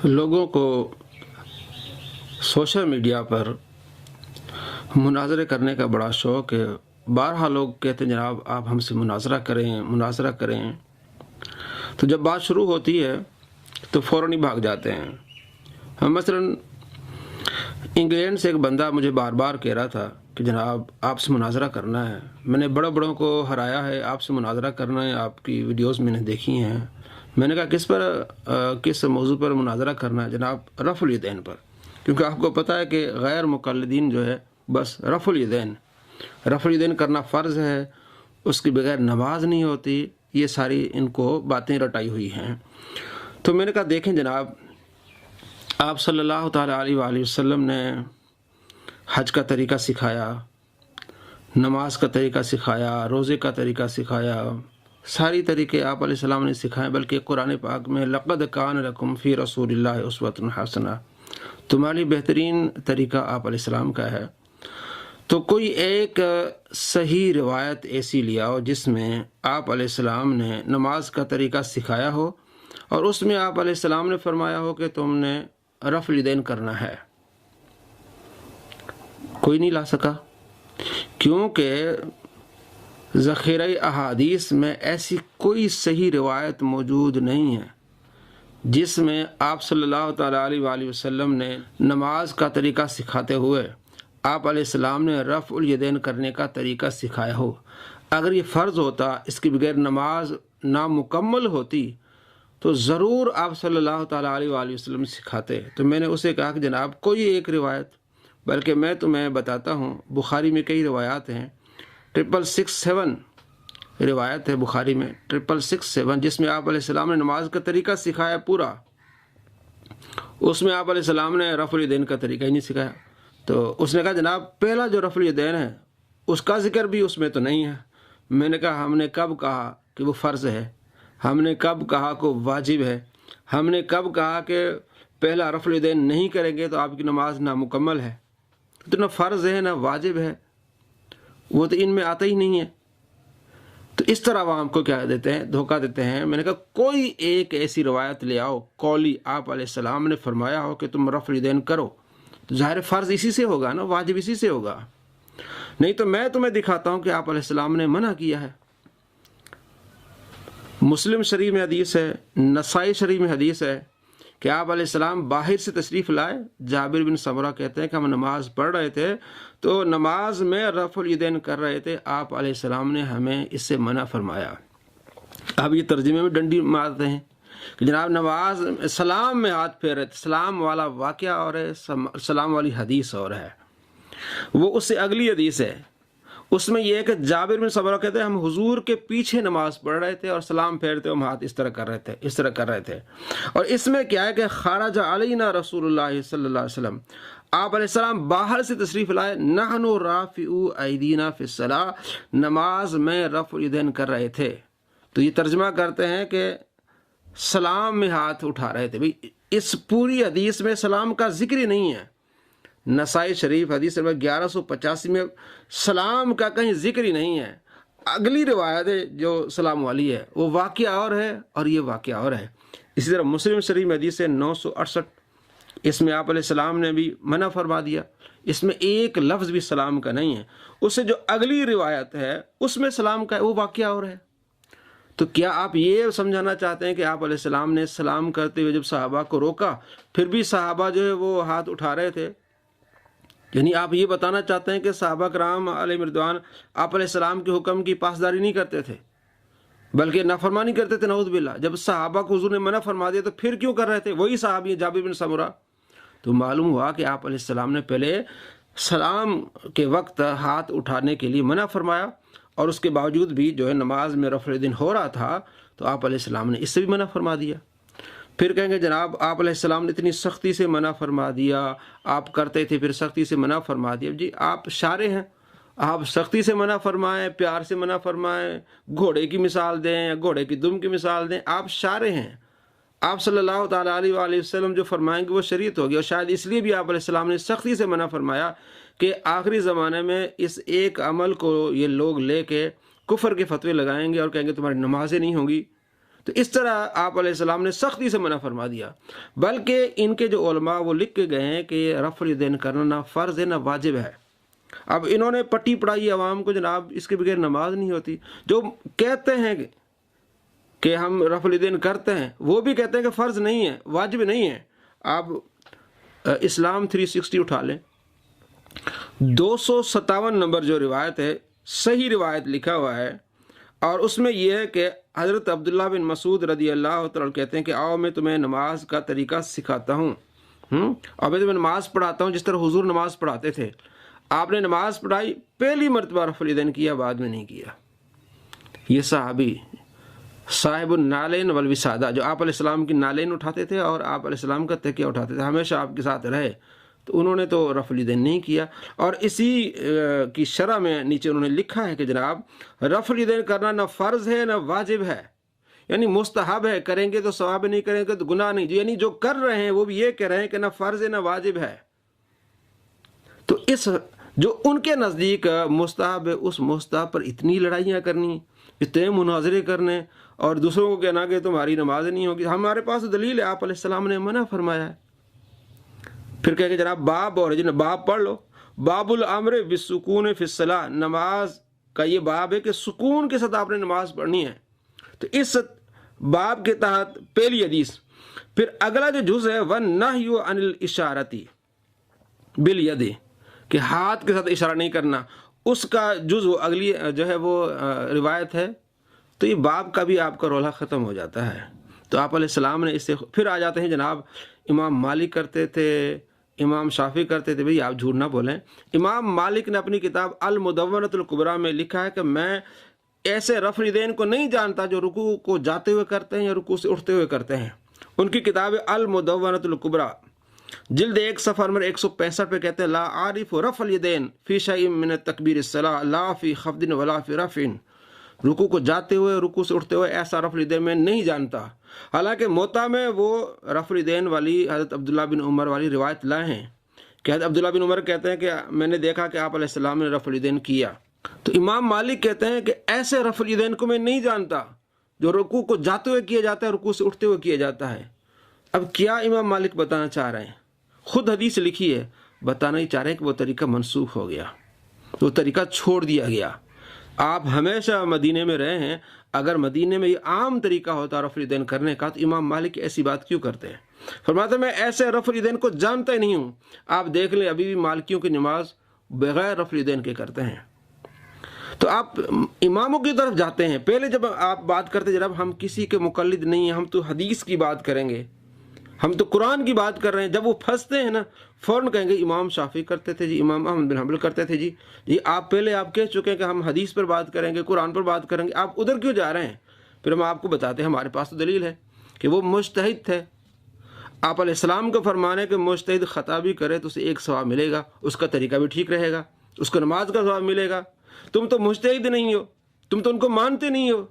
لوگوں کو social media پر مناظرے کرنے کا بڑا شوق ہے۔ بارہا لوگ کہتے ہیں جناب آپ ہم سے مناظرہ کریں، تو جب بات شروع ہوتی ہے تو فوراً ہی بھاگ جاتے ہیں۔ مثلا انگلینڈ سے ایک بندہ مجھے بار بار کہہ رہا تھا کہ جناب آپ سے مناظرہ کرنا ہے، میں نے بڑوں کو ہرایا ہے، آپ سے مناظرہ کرنا ہے، آپ کی ویڈیوز میں نے دیکھی ہیں۔ میں نے کہا کس موضوع پر مناظرہ کرنا ہے؟ جناب رفع الیدین پر، کیونکہ آپ کو پتہ ہے کہ غیر مقلدین جو ہے بس رفع الیدین کرنا فرض ہے، اس کے بغیر نماز نہیں ہوتی، یہ ساری ان کو باتیں رٹائی ہوئی ہیں۔ تو میں نے کہا دیکھیں جناب، آپ صلی اللہ تعالیٰ علیہ وآلہ وسلم نے حج کا طریقہ سکھایا، نماز کا طریقہ سکھایا، روزے کا طریقہ سکھایا، ساری طریقے آپ علیہ السلام نے سکھائے، بلکہ قرآن پاک میں لقد کان لکم فی رسول اللہ اسوۃ حسنہ، تمہاری بہترین طریقہ آپ علیہ السلام کا ہے۔ تو کوئی ایک صحیح روایت ایسی لیا ہو جس میں آپ علیہ السلام نے نماز کا طریقہ سکھایا ہو اور اس میں آپ علیہ السلام نے فرمایا ہو کہ تم نے رفع الیدین کرنا ہے۔ کوئی نہیں لا سکا، کیونکہ ذخیرہ احادیث میں ایسی کوئی صحیح روایت موجود نہیں ہے جس میں آپ صلی اللہ تعالیٰ علیہ وآلہ وسلم نے نماز کا طریقہ سکھاتے ہوئے آپ علیہ السلام نے رفع الیدین کرنے کا طریقہ سکھایا ہو۔ اگر یہ فرض ہوتا، اس کے بغیر نماز نامکمل ہوتی، تو ضرور آپ صلی اللہ تعالیٰ علیہ وآلہ وسلم سکھاتے۔ تو میں نے اسے کہا کہ جناب کوئی ایک روایت، بلکہ میں تمہیں بتاتا ہوں، بخاری میں کئی روایات ہیں، 667 روایت ہے بخاری میں 667، جس میں آپ علیہ السلام نے نماز کا طریقہ سکھایا پورا، اس میں آپ علیہ السلام نے رفع الیدین کا طریقہ ہی نہیں سکھایا۔ تو اس نے کہا جناب پہلا جو رفع الیدین ہے اس کا ذکر بھی اس میں تو نہیں ہے۔ میں نے کہا ہم نے کب کہا کہ وہ فرض ہے؟ ہم نے کب کہا کہ واجب ہے؟ ہم نے کب کہا کہ پہلا رفع الیدین نہیں کریں گے تو آپ کی نماز نامکمل ہے؟ تو نہ فرض ہے نہ واجب ہے، وہ تو ان میں آتا ہی نہیں ہے۔ تو اس طرح عوام کو کیا دیتے ہیں، دھوکہ دیتے ہیں۔ میں نے کہا کوئی ایک ایسی روایت لے آؤ قولی آپ علیہ السلام نے فرمایا ہو کہ تم رفع الیدین کرو، تو ظاہر فرض اسی سے ہوگا نا، واجب اسی سے ہوگا۔ نہیں تو میں تمہیں دکھاتا ہوں کہ آپ علیہ السلام نے منع کیا ہے۔ مسلم شریف میں حدیث ہے، نسائی شریف میں حدیث ہے کہ آپ علیہ السلام باہر سے تشریف لائے۔ جابر بن سمرہ کہتے ہیں کہ ہم نماز پڑھ رہے تھے تو نماز میں رفع الیدین کر رہے تھے، آپ علیہ السلام نے ہمیں اس سے منع فرمایا۔ اب یہ ترجمے میں ڈنڈی مارتے ہیں کہ جناب نماز سلام میں ہاتھ پھیر رہے تھے، سلام والا واقعہ اور ہے، سلام والی حدیث اور ہے۔ وہ اس سے اگلی حدیث ہے، اس میں یہ ہے کہ جابر بن سمرہ کہتے ہیں ہم حضور کے پیچھے نماز پڑھ رہے تھے اور سلام پھیرتے ہم ہاتھ اس طرح کر رہے تھے۔ اور اس میں کیا ہے کہ خرج علینا رسول اللہ صلی اللہ علیہ وسلم، آپ علیہ السلام باہر سے تشریف لائے، نحن رافعو ایدینا فی الصلاۃ، نماز میں رفع الیدین کر رہے تھے۔ تو یہ ترجمہ کرتے ہیں کہ سلام میں ہاتھ اٹھا رہے تھے۔ اس پوری حدیث میں سلام کا ذکر ہی نہیں ہے۔ نسائی شریف حدیث نمبر 1185 میں سلام کا کہیں ذکر ہی نہیں ہے۔ اگلی روایت ہے جو سلام والی ہے وہ واقعہ اور ہے اور یہ واقعہ اور ہے۔ اسی طرح مسلم شریف میں حدیث ہے 968، اس میں آپ علیہ السلام نے بھی منع فرما دیا، اس میں ایک لفظ بھی سلام کا نہیں ہے۔ اس سے جو اگلی روایت ہے اس میں سلام کا ہے، وہ واقعہ اور ہے۔ تو کیا آپ یہ سمجھانا چاہتے ہیں کہ آپ علیہ السلام نے سلام کرتے ہوئے جب صحابہ کو روکا پھر بھی صحابہ جو ہے وہ ہاتھ اٹھا رہے تھے؟ یعنی آپ یہ بتانا چاہتے ہیں کہ صحابہ کرام علیہ رضوان آپ علیہ السلام کے حکم کی پاسداری نہیں کرتے تھے بلکہ نافرمانی کرتے تھے؟ نعوذ باللہ۔ جب صحابہ کو حضور نے منع فرما دیا تو پھر کیوں کر رہے تھے؟ وہی صحابی جابر بن سمرہ۔ تو معلوم ہوا کہ آپ علیہ السلام نے پہلے سلام کے وقت ہاتھ اٹھانے کے لیے منع فرمایا، اور اس کے باوجود بھی جو ہے نماز میں رفع الیدین ہو رہا تھا تو آپ علیہ السلام نے اس سے بھی منع فرما دیا۔ پھر کہیں گے جناب آپ علیہ السلام نے اتنی سختی سے منع فرما دیا، آپ کرتے تھے پھر سختی سے منع فرما دیا۔ جی آپ شارع ہیں، آپ سختی سے منع فرمائیں، پیار سے منع فرمائیں، گھوڑے کی مثال دیں یا گھوڑے کی دم کی مثال دیں، آپ شارع ہیں۔ آپ صلی اللہ تعالیٰ علیہ وآلہ وسلم جو فرمائیں گے وہ شریعت ہوگی، اور شاید اس لیے بھی آپ علیہ السلام نے سختی سے منع فرمایا کہ آخری زمانے میں اس ایک عمل کو یہ لوگ لے کے کفر کے فتوے لگائیں گے اور کہیں گے تمہاری نمازیں نہیں ہوں گی، تو اس طرح آپ علیہ السلام نے سختی سے منع فرما دیا، بلکہ ان کے جو علماء وہ لکھ کے گئے ہیں کہ رفع الیدین کرنا نہ فرض ہے نہ واجب ہے۔ اب انہوں نے پٹی پڑھائی عوام کو جناب اس کے بغیر نماز نہیں ہوتی۔ جو کہتے ہیں کہ ہم رفع الیدین کرتے ہیں وہ بھی کہتے ہیں کہ فرض نہیں ہے، واجب نہیں ہے۔ آپ اسلام 360 اٹھا لیں، 257 نمبر جو روایت ہے، صحیح روایت لکھا ہوا ہے، اور اس میں یہ ہے کہ حضرت عبداللہ بن مسعود رضی اللہ تعالیٰ کہتے ہیں کہ آؤ میں تمہیں نماز کا طریقہ سکھاتا ہوں، اور میں تمہیں نماز پڑھاتا ہوں جس طرح حضور نماز پڑھاتے تھے۔ آپ نے نماز پڑھائی، پہلی مرتبہ رفع الیدین کیا، بعد میں نہیں کیا۔ یہ صحابی صاحب النالین والوسادہ، جو آپ علیہ السلام کی نالین اٹھاتے تھے اور آپ علیہ السلام کا تکیہ اٹھاتے تھے، ہمیشہ آپ کے ساتھ رہے، تو انہوں نے تو رفع الیدین نہیں کیا۔ اور اسی کی شرح میں نیچے انہوں نے لکھا ہے کہ جناب رفع الیدین کرنا نہ فرض ہے نہ واجب ہے، یعنی مستحب ہے، کریں گے تو ثواب، نہیں کریں گے تو گناہ نہیں، یعنی جو کر رہے ہیں وہ بھی یہ کہہ رہے ہیں کہ نہ فرض ہے نہ واجب ہے۔ تو اس جو ان کے نزدیک مستحب ہے، اس مستحب پر اتنی لڑائیاں کرنی، اتنے مناظرے کرنے، اور دوسروں کو کہنا کہ تمہاری نماز نہیں ہوگی۔ ہمارے پاس دلیل ہے، آپ علیہ السلام نے منع فرمایا ہے۔ پھر کہہ کہ جناب باب اور باب پڑھ لو، باب الامر بالسکون فی الصلاۃ، نماز کا یہ باب ہے کہ سکون کے ساتھ آپ نے نماز پڑھنی ہے۔ تو اس باب کے تحت پہلی حدیث، پھر اگلا جو جز ہے وَالنَّهْيُ عَنِ الْإِشَارَةِ بِالْيَدِ، کہ ہاتھ کے ساتھ اشارہ نہیں کرنا، اس کا جز وہ اگلی جو ہے وہ روایت ہے۔ تو یہ باب کا بھی آپ کا رولہ ختم ہو جاتا ہے۔ تو آپ علیہ السلام نے اس سے پھر آ جاتے ہیں جناب امام مالک کرتے تھے، امام شافعی کرتے تھے۔ بھئی آپ جھوٹ نہ بولیں، امام مالک نے اپنی کتاب المدونۃ الکبریٰ میں لکھا ہے کہ میں ایسے رفع الیدین کو نہیں جانتا جو رکوع کو جاتے ہوئے کرتے ہیں یا رکوع سے اٹھتے ہوئے کرتے ہیں۔ ان کی کتاب المدونۃ الکبریٰ جلد 1 صفحہ نمبر 165 پہ کہتے ہیں لا عارف رفع الیدین فی شیء من تکبیر الصلاۃ لا فی خفض ولا فی رفع، رکوع کو جاتے ہوئے رکوع سے اٹھتے ہوئے ایسا رفع الیدین میں نہیں جانتا۔ حالانکہ موطا میں وہ رفع الیدین والی حضرت عبداللہ بن عمر والی روایت لائے ہیں کہ حضرت عبداللہ بن عمر کہتے ہیں کہ میں نے دیکھا کہ آپ علیہ السلام نے رفع الیدین کیا۔ تو امام مالک کہتے ہیں کہ ایسے رفع الیدین کو میں نہیں جانتا جو رکوع کو جاتے ہوئے کیا جاتا ہے، رکوع سے اٹھتے ہوئے کیا جاتا ہے۔ اب کیا امام مالک بتانا چاہ رہے ہیں؟ خود حدیث لکھی ہے، بتانا ہی چاہ رہے ہیں کہ وہ طریقہ منسوخ ہو گیا، وہ طریقہ چھوڑ دیا گیا۔ آپ ہمیشہ مدینے میں رہے ہیں، اگر مدینے میں یہ عام طریقہ ہوتا رفع الیدین کرنے کا تو امام مالک ایسی بات کیوں کرتے ہیں؟ فرماتے ہیں میں ایسے رفع الیدین کو جانتا ہی نہیں ہوں۔ آپ دیکھ لیں ابھی بھی مالکیوں کی نماز بغیر رفع الیدین کے کرتے ہیں۔ تو آپ اماموں کی طرف جاتے ہیں۔ پہلے جب آپ بات کرتے جناب ہم کسی کے مقلد نہیں ہیں، ہم تو حدیث کی بات کریں گے، ہم تو قرآن کی بات کر رہے ہیں۔ جب وہ پھنستے ہیں نا فوراً کہیں گے امام شافعی کرتے تھے جی، امام احمد بن حنبل کرتے تھے جی آپ پہلے آپ کہہ چکے ہیں کہ ہم حدیث پر بات کریں گے، قرآن پر بات کریں گے، آپ ادھر کیوں جا رہے ہیں؟ پھر ہم آپ کو بتاتے ہیں ہمارے پاس تو دلیل ہے کہ وہ مجتہد تھے۔ آپ علیہ السلام کا فرمان ہے کہ مجتہد خطا بھی کرے تو اسے ایک ثواب ملے گا، اس کا طریقہ بھی ٹھیک رہے گا، اس کو نماز کا ثواب ملے گا۔ تم تو مجتہد نہیں ہو، تم تو ان کو مانتے نہیں ہو۔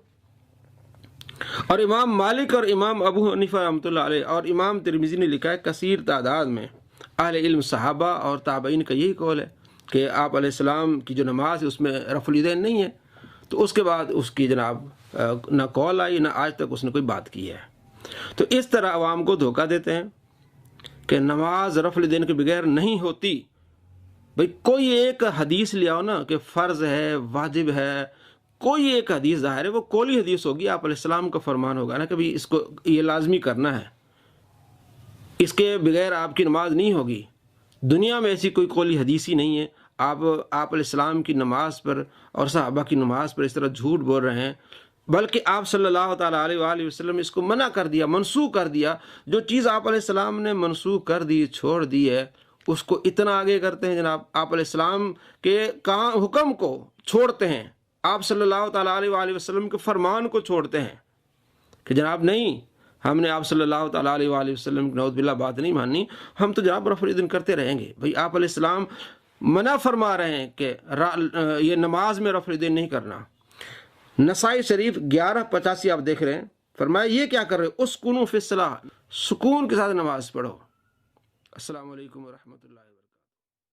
اور امام مالک اور امام ابو حنیفہ رحمۃ اللہ علیہ اور امام ترمذی نے لکھا ہے کثیر تعداد میں اہل علم صحابہ اور تابعین کا یہی قول ہے کہ آپ علیہ السلام کی جو نماز ہے اس میں رفع الیدین نہیں ہے۔ تو اس کے بعد اس کی جناب نہ قول آئی نہ آج تک اس نے کوئی بات کی ہے۔ تو اس طرح عوام کو دھوکہ دیتے ہیں کہ نماز رفع الیدین کے بغیر نہیں ہوتی۔ بھئی کوئی ایک حدیث لے آؤ نا کہ فرض ہے، واجب ہے، کوئی ایک حدیث ظاہر ہے وہ قولی حدیث ہوگی، آپ علیہ السلام کا فرمان ہوگا نا کہ بھئی اس کو یہ لازمی کرنا ہے، اس کے بغیر آپ کی نماز نہیں ہوگی۔ دنیا میں ایسی کوئی قولی حدیث ہی نہیں ہے۔ آپ علیہ السلام کی نماز پر اور صحابہ کی نماز پر اس طرح جھوٹ بول رہے ہیں، بلکہ آپ صلی اللہ تعالیٰ علیہ وآلہ وسلم اس کو منع کر دیا، منسوخ کر دیا۔ جو چیز آپ علیہ السلام نے منسوخ کر دی، چھوڑ دی ہے، اس کو اتنا آگے کرتے ہیں جناب، آپ علیہ السلام کے حکم کو چھوڑتے ہیں، آپ صلی اللہ تعالیٰ علیہ وآلہ وسلم کے فرمان کو چھوڑتے ہیں کہ جناب نہیں، ہم نے آپ صلی اللہ تعالیٰ علیہ وآلہ وسلم کی نعوذ باللہ بات نہیں ماننی، ہم تو جناب رفع الیدین کرتے رہیں گے۔ بھئی آپ علیہ السلام منع فرما رہے ہیں کہ یہ نماز میں رفع الیدین نہیں کرنا۔ نسائی شریف 1185 آپ دیکھ رہے ہیں، فرمایا یہ کیا کر رہے ہو، اسکنوا فی الصلاۃ، سکون کے ساتھ نماز پڑھو۔ السلام علیکم ورحمۃ اللہ۔